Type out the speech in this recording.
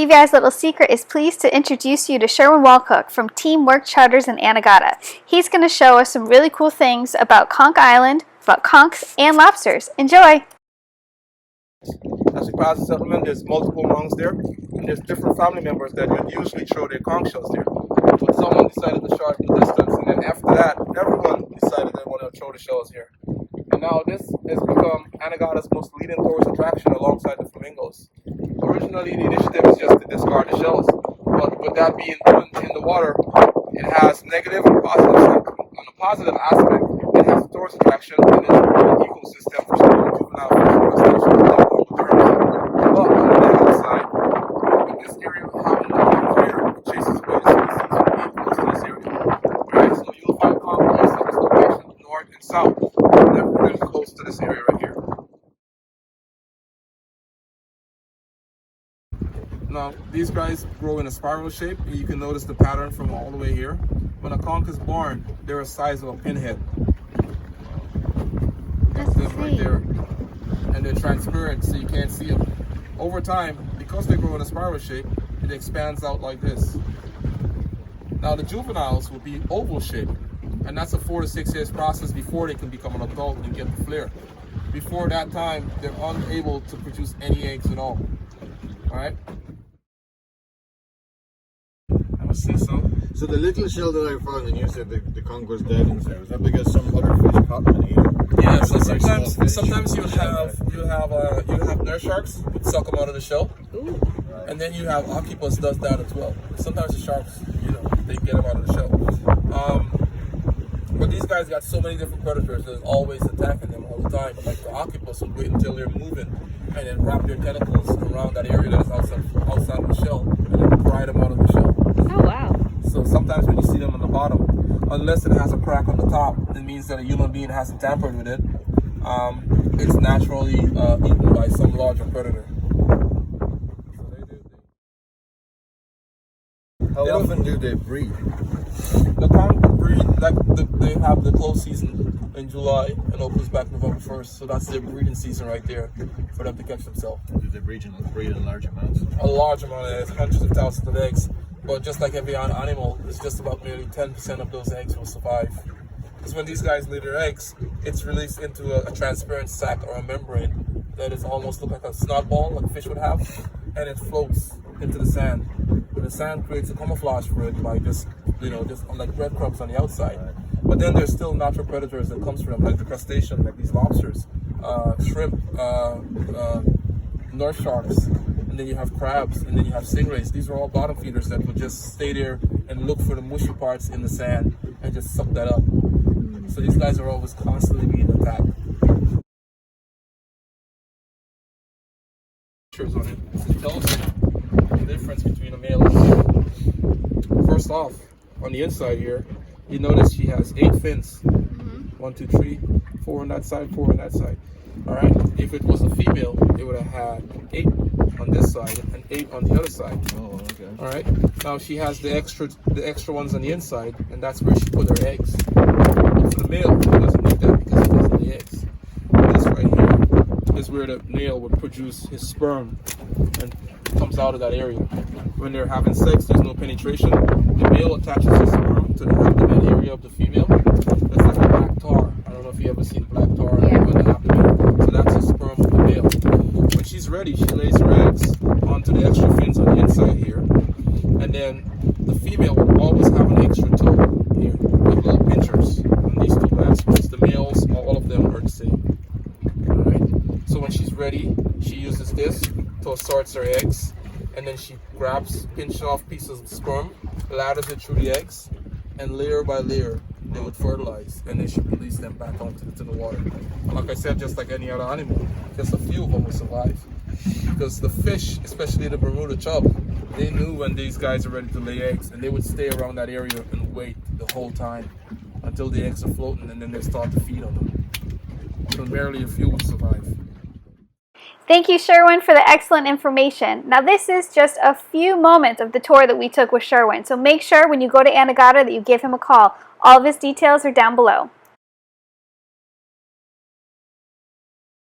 You guys' little secret is pleased to introduce you to Sherwin Walcott from Team Work Charters in Anegada. He's going to show us some really cool things about Conch Island, about conchs and lobsters. Enjoy! As we pass the settlement, there's multiple monks there, and there's different family members that would usually throw their conch shells there. But someone decided to shorten the distance, and then after that, everyone decided they wanted to throw the shells here. And now this has become Anegada's most leading tourist attraction alongside the flamingos. Originally, the initiative is just to discard the shells, but with that being done in the water, it has negative and positive effect. On the positive aspect, it has a tourist attraction and it's an ecosystem for storing juvenile fish and crustaceans to live long term. But on the negative side, with this area having the conch here, it chases away the species from being close to this area. Alright, so you'll find conch east of this location, north and south. They're really close to this area right here. Now, these guys grow in a spiral shape, and you can notice the pattern from all the way here. When a conch is born, they're the size of a pinhead. That's them right there. And they're transparent, so you can't see them. Over time, because they grow in a spiral shape, it expands out like this. Now, the juveniles will be oval shaped, and that's a 4 to 6 years process before they can become an adult and get the flare. Before that time, they're unable to produce any eggs at all. All right? See so the little shell that I found, and you said the conch was dead inside. Was that because some other fish caught them and ate them? Yeah. So sometimes you'll have nurse sharks suck them out of the shell, and then you have octopus does that as well. Sometimes the sharks, they get them out of the shell. But these guys got so many different predators that's always attacking them all the time. Like the octopus will wait until they're moving and then wrap their tentacles around that area that is outside of the shell and then pry them out of the shell. Oh, wow. So sometimes when you see them on the bottom, unless it has a crack on the top, it means that a human being hasn't tampered with it. It's naturally eaten by some larger predator. How often do they breed? The conch breed, they have the close season in July and opens back November 1st. So that's their breeding season right there for them to catch themselves. Do they breed in large amounts? A large amount of eggs, hundreds of thousands of eggs. But just like every animal, it's just about nearly 10% of those eggs will survive. Because when these guys lay their eggs, it's released into a transparent sac or a membrane that is almost look like a snot ball like a fish would have, and it floats into the sand. And the sand creates a camouflage for it by just like breadcrumbs on the outside. But then there's still natural predators that comes from them, like the crustacean, like these lobsters, shrimp, nurse sharks. And then you have crabs, and then you have stingrays. These are all bottom feeders that will just stay there and look for the mushy parts in the sand and just suck that up. So these guys are always constantly being attacked. Pictures on it. This tells you the difference between a male and a female. First off, on the inside here, you notice she has 8 fins. 1, 2, 3, 4 on that side, 4 on that side. Alright, if it was a female, it would have had 8 on this side and 8 on the other side. Oh, okay. Alright, now she has the extra ones on the inside, and that's where she put her eggs. But for the male, she doesn't need that because he doesn't lay eggs. This right here is where the male would produce his sperm and comes out of that area. When they're having sex, there's no penetration. The male attaches his sperm to the abdomen area of the female. That's like a black tar. I don't know if you ever seen black tar on the abdomen. So that's the sperm of the male. When she's ready, she lays her eggs onto the extra fins on the inside here. And then the female will always have an extra toe here with little pinchers on these 2 last ones. The males, all of them are the same. Alright? So when she's ready, she uses this to assort her eggs. And then she pinches off pieces of sperm, ladders it through the eggs, and layer by layer, they would fertilize, and they should release them back onto the water. And like I said, just like any other animal, just a few of them will survive. Because the fish, especially the Bermuda chub, they knew when these guys are ready to lay eggs, and they would stay around that area and wait the whole time until the eggs are floating, and then they start to feed on them. So barely a few will survive. Thank you, Sherwin, for the excellent information. Now, this is just a few moments of the tour that we took with Sherwin, so make sure when you go to Anegada that you give him a call. All of his details are down below.